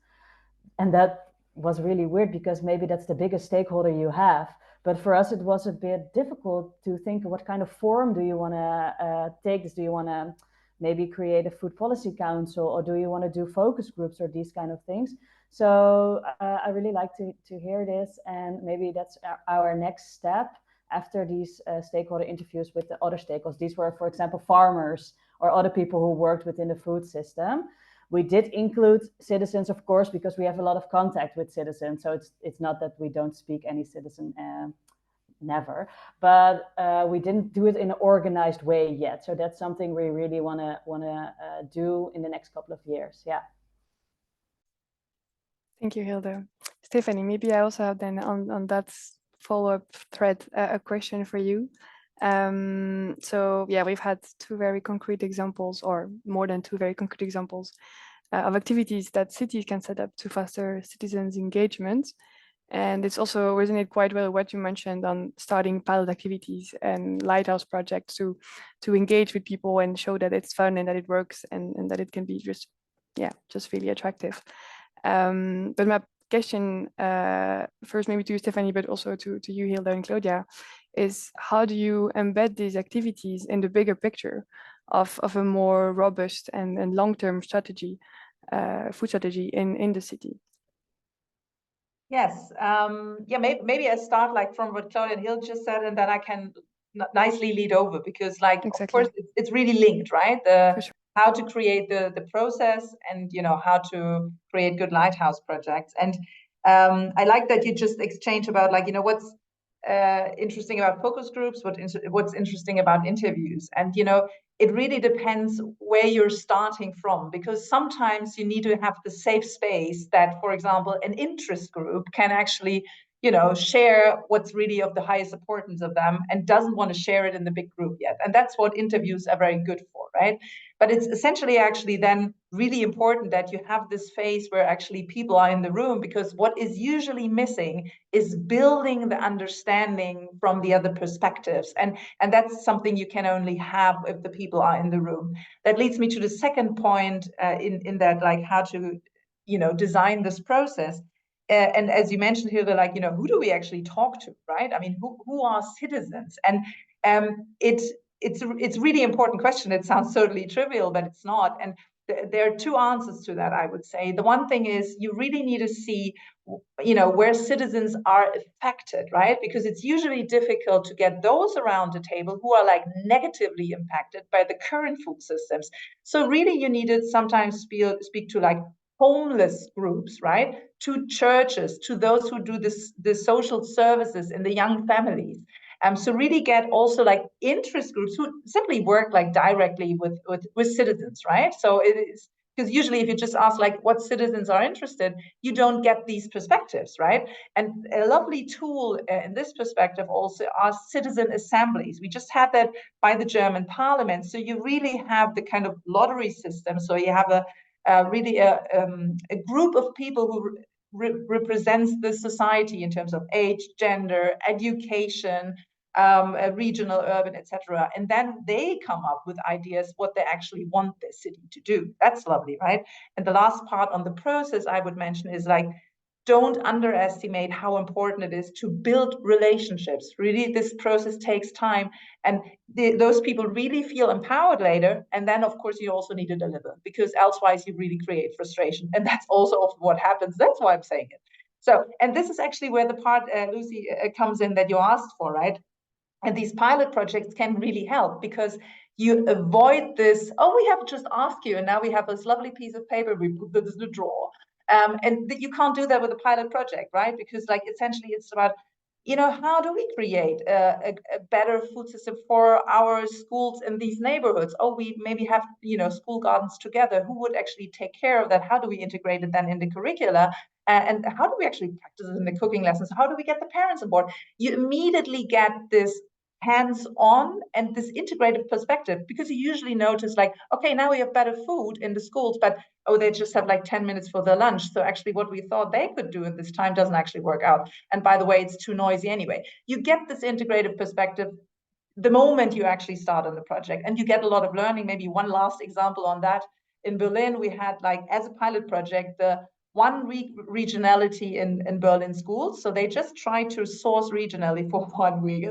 E: And that was really weird, because maybe that's the biggest stakeholder you have. But for us, it was a bit difficult to think what kind of form do you want to take this? Do you want to maybe create a food policy council, or do you want to do focus groups or these kind of things? So I really like to hear this, and maybe that's our next step after these stakeholder interviews with the other stakeholders. These were, for example, farmers or other people who worked within the food system. We did include citizens, of course, because we have a lot of contact with citizens. So it's not that we don't speak any citizen, never. But we didn't do it in an organized way yet. So that's something we really want to do in the next couple of years. Yeah.
B: Thank you, Hilde. Stephanie, maybe I also have then on that follow-up thread a question for you. So yeah, we've had two very concrete examples, or more than two very concrete examples of activities that cities can set up to foster citizens' engagement. And it's also resonated quite well what you mentioned on starting pilot activities and lighthouse projects to engage with people and show that it's fun and that it works and that it can be just really attractive. But my question first maybe to you, Stephanie, but also to you, Hilde and Claudia, is how do you embed these activities in the bigger picture of a more robust and long-term strategy, food strategy in the city?
C: Yes, maybe I start like from what Claudia and Hilde just said, and then I can nicely lead over, because like,
B: exactly.
C: Of course, it's really linked, right? How to create the process, and how to create good lighthouse projects. And I like that you just exchanged about like, what's interesting about focus groups, what's interesting about interviews. And it really depends where you're starting from, because sometimes you need to have the safe space that, for example, an interest group can actually share what's really of the highest importance of them, and doesn't want to share it in the big group yet. And that's what interviews are very good for, right? But it's essentially actually then really important that you have this phase where actually people are in the room, because what is usually missing is building the understanding from the other perspectives. And that's something you can only have if the people are in the room. That leads me to the second point in that, like, how to design this process. And as you mentioned here, they're like, who do we actually talk to, right? I mean, who are citizens? And it's a really important question. It sounds totally trivial, but it's not. And there are two answers to that, I would say. The one thing is you really need to see, where citizens are affected, right? Because it's usually difficult to get those around the table who are like negatively impacted by the current food systems. So really you need to sometimes speak to like homeless groups, right? To churches, to those who do the social services in the young families. So really get also like interest groups who simply work like directly with citizens, right? So it is, because usually if you just ask like what citizens are interested, you don't get these perspectives, right? And a lovely tool in this perspective also are citizen assemblies. We just had that by the German parliament. So you really have the kind of lottery system. So you have really a group of people who represents the society in terms of age, gender, education, regional, urban, etc. And then they come up with ideas what they actually want their city to do. That's lovely, right? And the last part on the process I would mention is like, don't underestimate how important it is to build relationships. Really, this process takes time, and those people really feel empowered later. And then, of course, you also need to deliver, because elsewise you really create frustration. And that's also often what happens. That's why I'm saying it. So, and this is actually where the part, Lucie, comes in that you asked for, right? And these pilot projects can really help, because you avoid this, oh, we have just asked you, and now we have this lovely piece of paper, we put this in the drawer. And you can't do that with a pilot project, right? Because like essentially it's about, you know, how do we create a better food system for our schools in these neighborhoods? Oh, we maybe have, you know, school gardens together. Who would actually take care of that? How do we integrate it then in the curricula? And how do we actually practice it in the cooking lessons? How do we get the parents on board? You immediately get this hands-on and this integrated perspective, because you usually notice like, okay, now we have better food in the schools, but oh, they just have like 10 minutes for their lunch. So actually what we thought they could do at this time doesn't actually work out. And by the way, it's too noisy anyway. You get this integrated perspective the moment you actually start on the project, and you get a lot of learning. Maybe one last example on that. In Berlin, we had like, as a pilot project, the one week regionality in Berlin schools. So they just tried to source regionally for 1 week.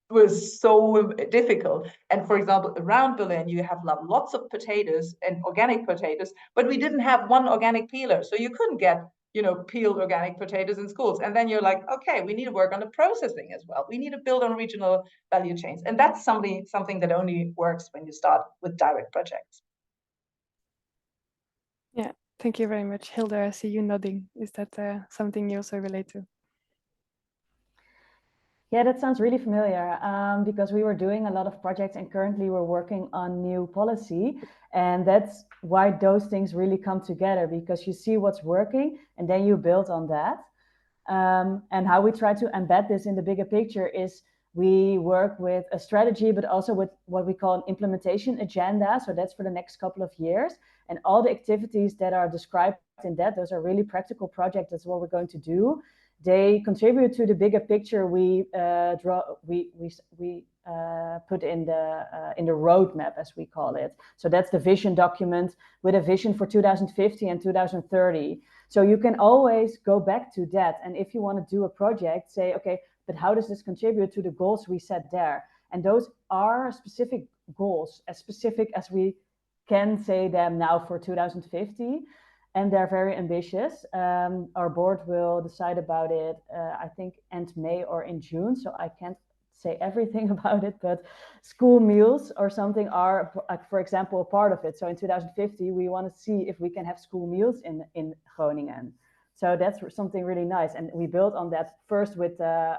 C: Was so difficult. And for example, around Berlin, you have lots of potatoes and organic potatoes, but we didn't have one organic peeler. So you couldn't get, you know, peeled organic potatoes in schools. And then you're like, okay, we need to work on the processing as well. We need to build on regional value chains. And that's something that only works when you start with direct projects.
B: Yeah, thank you very much. Hilde, I see you nodding. Is that something you also relate to?
E: Yeah, that sounds really familiar, because we were doing a lot of projects and currently we're working on new policy. And that's why those things really come together, because you see what's working and then you build on that. And how we try to embed this in the bigger picture is we work with a strategy, but also with what we call an implementation agenda. So that's for the next couple of years. And all the activities that are described in that, those are really practical projects. That's what we're going to do. They contribute to the bigger picture we put in the roadmap, as we call it. So that's the vision document with a vision for 2050 and 2030. So you can always go back to that. And if you want to do a project, say, okay, but how does this contribute to the goals we set there? And those are specific goals, as specific as we can say them now for 2050. And they're very ambitious. Our board will decide about it, I think, end May or in June. So I can't say everything about it, but school meals or something are, for example, a part of it. So in 2050, we want to see if we can have school meals in Groningen. So that's something really nice. And we built on that first with the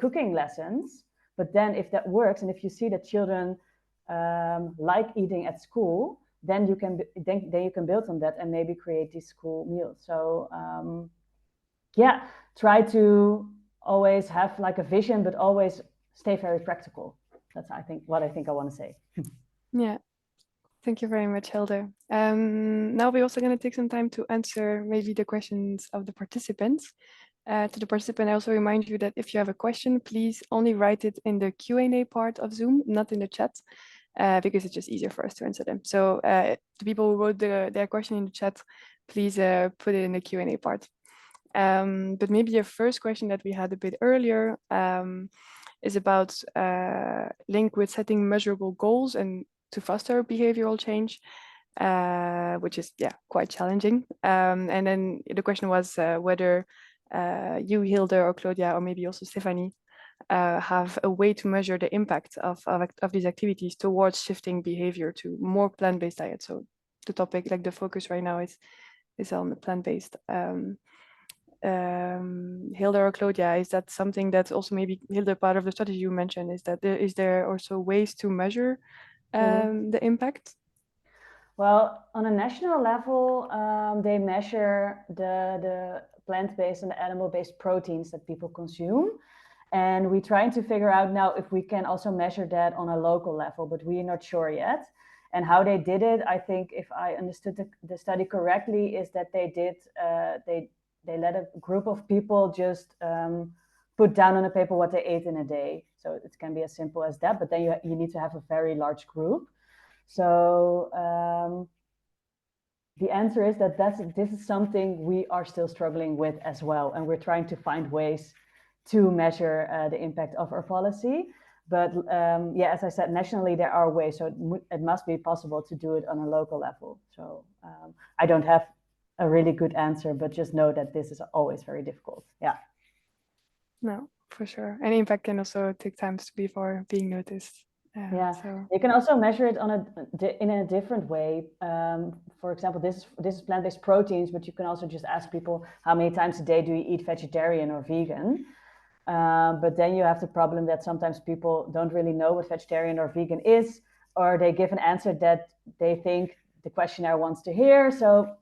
E: cooking lessons. But then if that works, and if you see that children like eating at school, then you can build on that and maybe create these school meals. So yeah, try to always have like a vision, but always stay very practical. That's what I think I want to say.
B: Yeah, thank you very much, Hilde. Now we're also going to take some time to answer maybe the questions of the participants. To the participant, I also remind you that if you have a question, please only write it in the Q&A part of Zoom, not in the chat. Because it's just easier for us to answer them. So the people who wrote their question in the chat, please put it in the Q&A part. But maybe your first question that we had a bit earlier is about link with setting measurable goals and to foster behavioral change, which is quite challenging. And then the question was whether you, Hilde, or Claudia, or maybe also Stephanie, have a way to measure the impact of these activities towards shifting behavior to more plant-based diet. So the topic, like the focus right now is on the plant-based. Hilde or Claudia, is that something that's also maybe Hilde, part of the strategy you mentioned, is that is there also ways to measure the impact?
E: Well, on a national level, they measure the plant-based and the animal-based proteins that people consume. And we're trying to figure out now if we can also measure that on a local level, but we're not sure yet. And how they did it, I think, if I understood the study correctly, is that they did they let a group of people just put down on a paper what they ate in a day. So it can be as simple as that, but then you need to have a very large group. So the answer is that this is something we are still struggling with as well, and we're trying to find ways to measure the impact of our policy. But yeah, as I said, nationally there are ways, so it must be possible to do it on a local level. So I don't have a really good answer, but just know that this is always very difficult. Yeah.
B: No, for sure. And impact can also take time before being noticed.
E: Yeah,
B: so
E: you can also measure it in a different way. For example, this is plant-based proteins, but you can also just ask people how many times a day do you eat vegetarian or vegan. But then you have the problem that sometimes people don't really know what vegetarian or vegan is, or they give an answer that they think the questionnaire wants to hear. So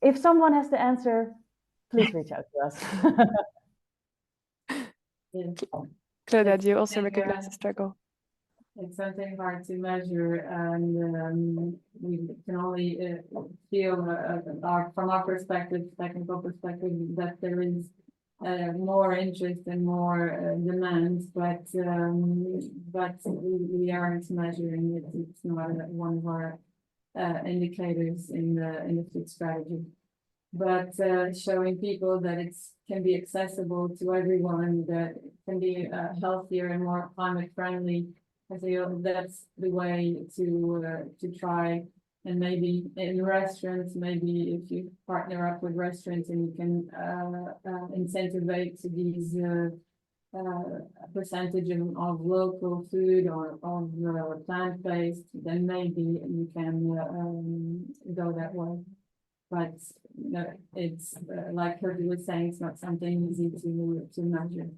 E: if someone has the answer, please reach out to us.
B: Claudia, do you also recognize the struggle?
D: It's something hard to measure, and we can only feel from our perspective, technical perspective, that there is more interest and more demands, but we aren't measuring it. It's not one of our indicators in the food strategy. But showing people that it can be accessible to everyone, that it can be healthier and more climate friendly, I feel that's the way to try. And maybe in restaurants, maybe if you partner up with restaurants and you can incentivize these percentage of local food or of plant-based, then maybe you can go that way. But it's like Hilde was saying, it's not something easy to measure.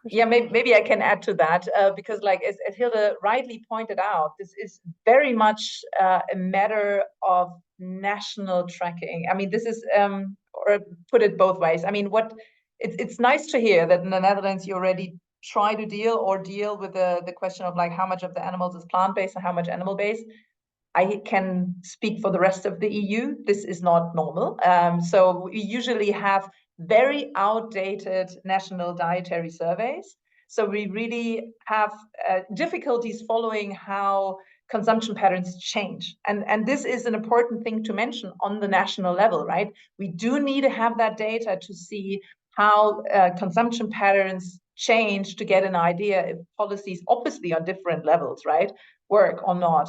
C: Yeah, maybe I can add to that, because like as Hilde rightly pointed out, this is very much a matter of national tracking. I mean, this is, or put it both ways. I mean, it's nice to hear that in the Netherlands you already try to deal with the question of like how much of the animals is plant-based and how much animal-based. I can speak for the rest of the EU. This is not normal. So we usually have very outdated national dietary surveys. So we really have difficulties following how consumption patterns change. And this is an important thing to mention on the national level, right? We do need to have that data to see how consumption patterns change to get an idea if policies, obviously on different levels, right, work or not.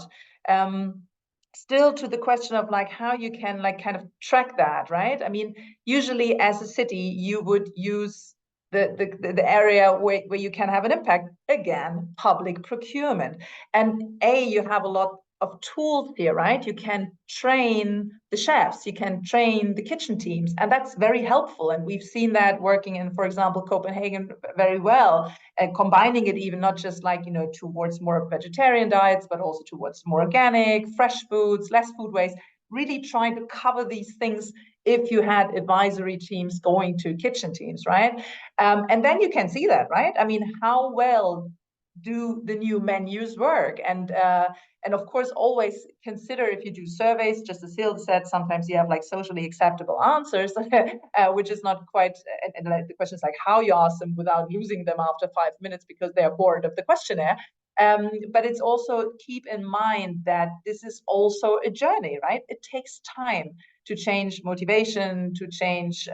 C: Still to the question of like how you can like kind of track that, right? I mean, usually as a city, you would use the area where you can have an impact, again, public procurement. And you have a lot of tools here, right? You can train the chefs, you can train the kitchen teams, and that's very helpful. And we've seen that working in, for example, Copenhagen very well, and combining it even not just like, you know, towards more vegetarian diets, but also towards more organic, fresh foods, less food waste, really trying to cover these things if you had advisory teams going to kitchen teams, right? And then you can see that, right? I mean, how well do the new menus work? And of course, always consider if you do surveys, just as Hilde said, sometimes you have like socially acceptable answers, which is not quite, and the question is like how you ask them without losing them after 5 minutes because they're bored of the questionnaire. But it's also keep in mind that this is also a journey, right? It takes time to change motivation, to change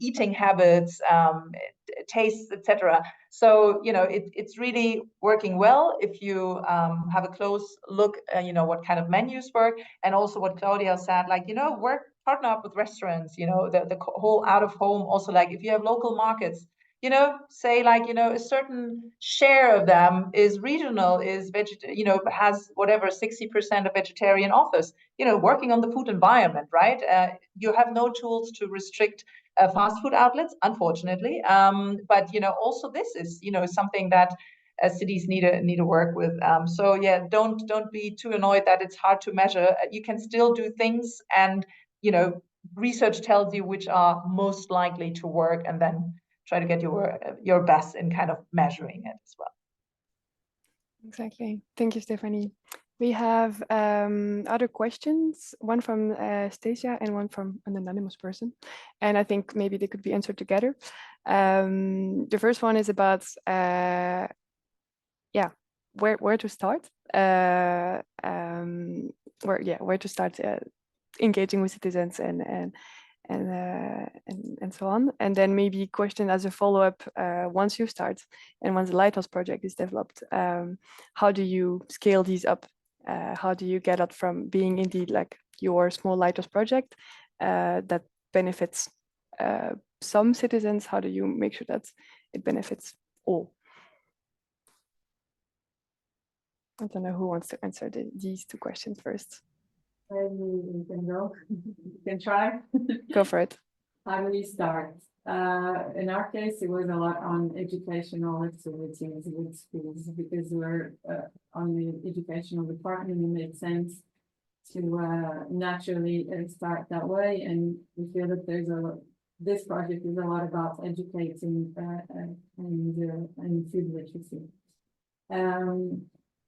C: eating habits, tastes, etc. So, you know, it's really working well if you have a close look, you know, what kind of menus work, and also what Claudia said, like, you know, partner up with restaurants, you know, the whole out of home, also like if you have local markets, say like, a certain share of them is regional, is has whatever 60% of vegetarian authors, working on the food environment, right? You have no tools to restrict fast food outlets, unfortunately. But also this is something that cities need to work with. So yeah, don't be too annoyed that it's hard to measure. You can still do things, and research tells you which are most likely to work, and then try to get your best in kind of measuring it as well.
B: Exactly. Thank you, Stephanie. We have other questions, one from Stacia and one from an anonymous person. And I think maybe they could be answered together. The first one is about, where to start. Where to start engaging with citizens and so on. And then maybe question as a follow-up, once you start and once the Lighthouse project is developed, how do you scale these up? How do you get up from being indeed like your small Lighthouse project that benefits some citizens? How do you make sure that it benefits all? I don't know who wants to answer these two questions first.
D: You can go. You can try.
B: Go for it.
D: How do we start? In our case, it was a lot on educational activities with schools, because we're on the educational department. It made sense to naturally start that way, and we feel that this project is a lot about educating and food literacy.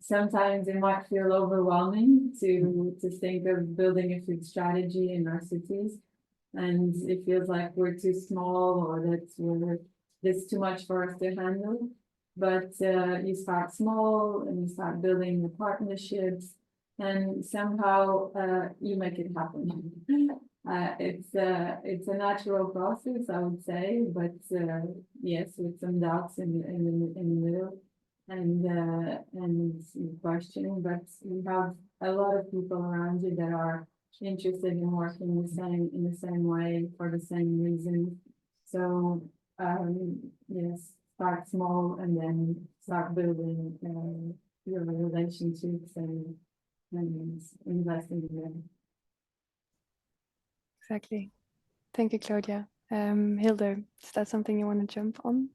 D: Sometimes it might feel overwhelming to think of building a food strategy in our cities, and it feels like we're too small, or that there's too much for us to handle. But you start small and you start building the partnerships, and somehow you make it happen. It's a natural process, I would say, but yes, with some doubts in the middle. And questioning, but you have a lot of people around you that are interested in working in the same way for the same reason. So yes, start small and then start building your relationships and investing in them.
B: Exactly. Thank you, Claudia. Hilde, is that something you want to jump on?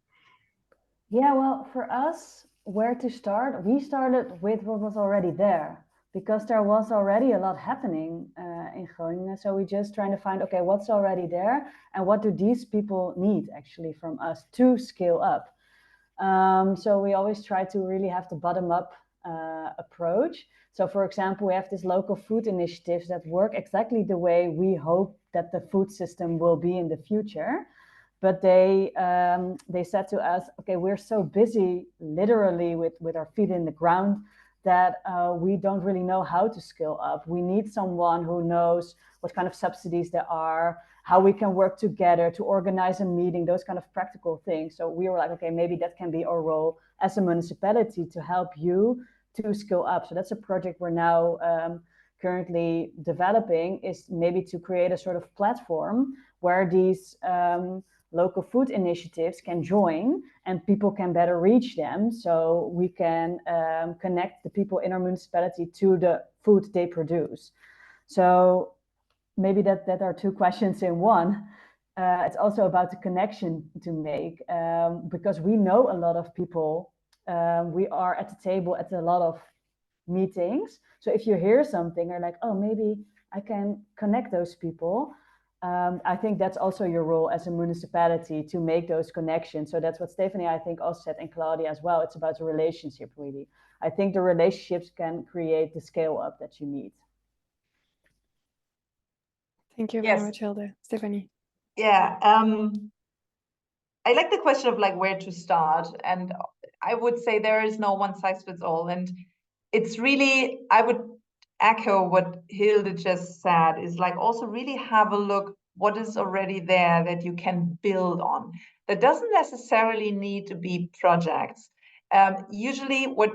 E: Yeah, well, for us, where to start? We started with what was already there, because there was already a lot happening in Groningen. So we're just trying to find, okay, what's already there and what do these people need actually from us to scale up? So we always try to really have the bottom-up approach. So for example, we have this local food initiatives that work exactly the way we hope that the food system will be in the future. But they said to us, okay, we're so busy literally with our feet in the ground that we don't really know how to scale up. We need someone who knows what kind of subsidies there are, how we can work together to organize a meeting, those kind of practical things. So we were like, okay, maybe that can be our role as a municipality to help you to scale up. So that's a project we're now currently developing, is maybe to create a sort of platform where these local food initiatives can join and people can better reach them, so we can connect the people in our municipality to the food they produce. So maybe that are two questions in one. It's also about the connection to make, because we know a lot of people. We are at the table at a lot of meetings. So if you hear something, you're like, oh, maybe I can connect those people. I think that's also your role as a municipality, to make those connections. So that's what Stephanie, I think, also said, and Claudia as well. It's about the relationship, really. I think the relationships can create the scale up that you need.
B: Thank you very much, Hilde. Stephanie.
C: Yeah, I like the question of like where to start, and I would say there is no one size fits all, and it's really, I would echo what Hilde just said, is like also really have a look what is already there that you can build on. That doesn't necessarily need to be projects. Usually what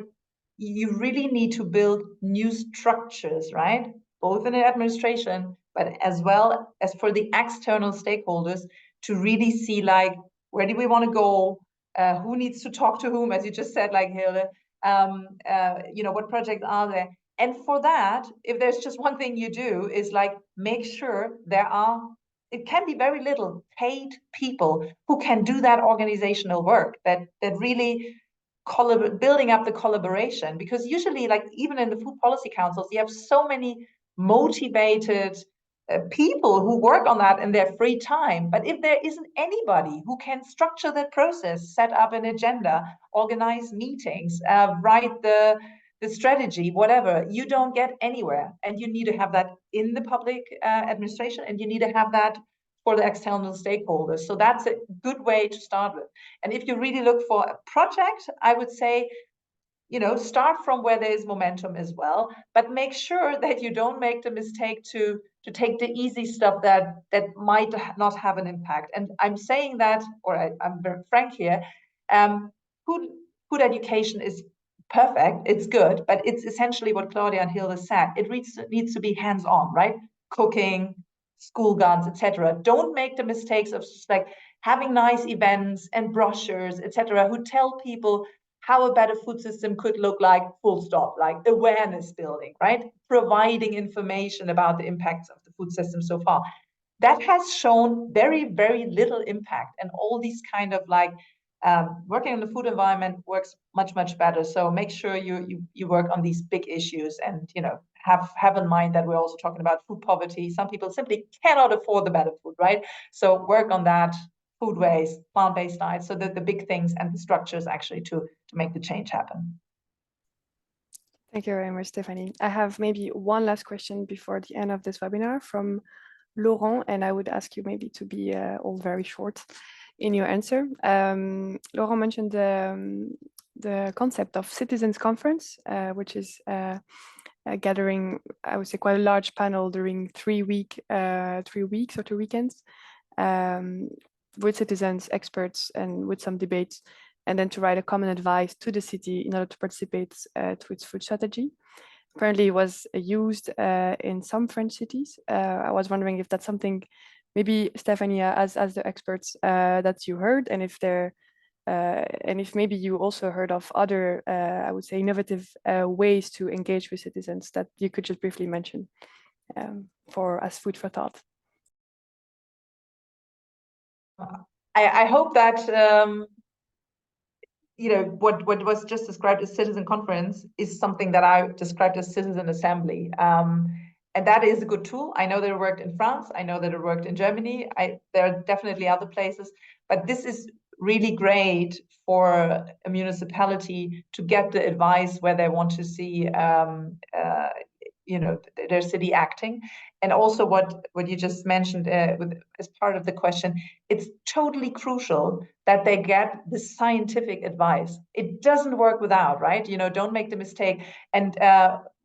C: you really need to build new structures, right? Both in the administration, but as well as for the external stakeholders, to really see like Where do we want to go? Who needs to talk to whom, as you just said, like Hilde, what projects are there? And for that, if there's just one thing you do is like make sure it can be very little paid people who can do that organizational work that really building up the collaboration, because usually, like even in the food policy councils, you have so many motivated people who work on that in their free time. But if there isn't anybody who can structure that process, set up an agenda, organize meetings, write the strategy, whatever, you don't get anywhere. And you need to have that in the public administration, and you need to have that for the external stakeholders. So that's a good way to start with. And if you really look for a project, I would say, start from where there is momentum as well, but make sure that you don't make the mistake to take the easy stuff that might not have an impact. And I'm saying that, or I'm very frank here, food education is perfect, it's good, but it's essentially what Claudia and Hilde said. It needs to be hands-on, right? Cooking, school gardens, etc. Don't make the mistakes of just like having nice events and brochures, etc., who tell people how a better food system could look like, full stop, like awareness building, right? Providing information about the impacts of the food system so far. That has shown very, very little impact. And all these kind of like working in the food environment works much, much better. So make sure you work on these big issues, and have in mind that we're also talking about food poverty. Some people simply cannot afford the better food, right? So work on that, food waste, plant-based diet, so that the big things and the structures actually to make the change happen.
B: Thank you very much, Stephanie. I have maybe one last question before the end of this webinar from Laurent, and I would ask you maybe to be all very short in your answer. Laurent mentioned the concept of citizens conference, which is a gathering, I would say, quite a large panel during 3 weeks or 2 weekends, with citizens, experts, and with some debates, and then to write a common advice to the city in order to participate to its food strategy. Apparently, it was used in some French cities. I was wondering if that's something, maybe Stephanie, as the experts that you heard, and if maybe you also heard of other, I would say, innovative ways to engage with citizens that you could just briefly mention as food for thought.
C: I hope that what was just described as citizen conference is something that I described as citizen assembly, and that is a good tool. I know that it worked in France. I know that it worked in Germany. There are definitely other places, but this is really great for a municipality to get the advice where they want to see their city acting. And also what you just mentioned as part of the question, it's totally crucial that they get the scientific advice. It doesn't work without, right? Don't make the mistake. And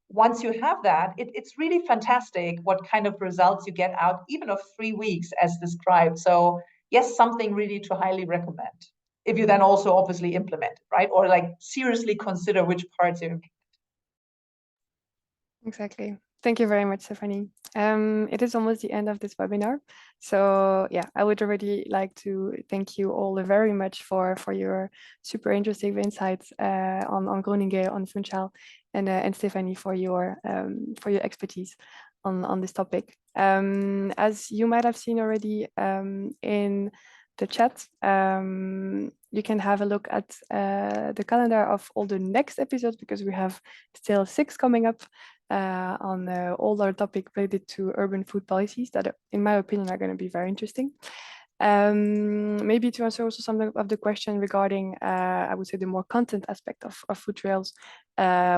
C: once you have that, it's really fantastic what kind of results you get out, even of 3 weeks as described. So yes, something really to highly recommend, if you then also obviously implement it, right? Or like seriously consider which parts you implement.
B: Exactly. Thank you very much, Stephanie. It is almost the end of this webinar. So yeah, I would already like to thank you all very much for your super interesting insights on Groningen, on Funchal, and Stephanie for your expertise on this topic. As you might have seen already in the chat, you can have a look at the calendar of all the next episodes, because we have still 6 coming up on all our topics related to urban food policies that, in my opinion, are going to be very interesting. Maybe to answer also some of the question regarding, I would say, the more content aspect of FoodTrails,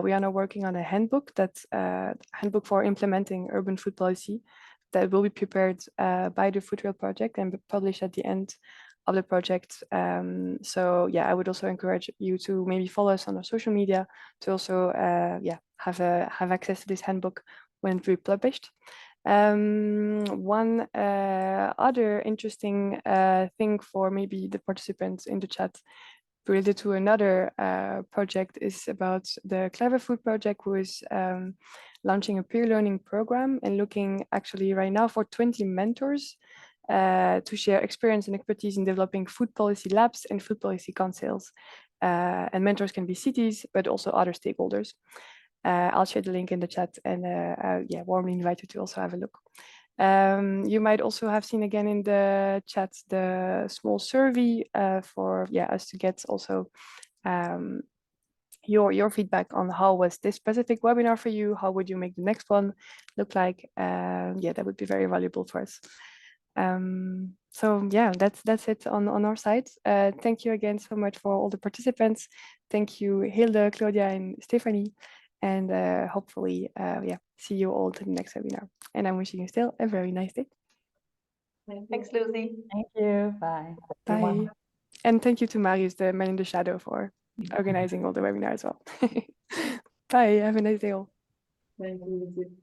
B: we are now working on a handbook, handbook for implementing urban food policy, that will be prepared by the FoodTrail project and be published at the end of the project. So yeah, I would also encourage you to maybe follow us on our social media to also have access to this handbook when it will be published. One other interesting thing for maybe the participants in the chat related to another project is about the Clever Food project, who is launching a peer learning program and looking actually right now for 20 mentors to share experience and expertise in developing food policy labs and food policy councils. And mentors can be cities, but also other stakeholders. I'll share the link in the chat, and yeah, warmly invite you to also have a look. You might also have seen again in the chat the small survey for us to get also your feedback on how was this specific webinar for you. How would you make the next one look like? Yeah, that would be very valuable for us. So yeah, that's it on our side. Thank you again so much for all the participants. Thank you, Hilde, Claudia, and Stephanie. And hopefully, yeah, see you all to the next webinar. And I'm wishing you still a very nice day.
C: Thanks, Lucie.
E: Thank you. Bye.
B: Bye. And thank you to Marius, the man in the shadow, for organizing all the webinars as well. Bye. Have a nice day all.
D: Thank you.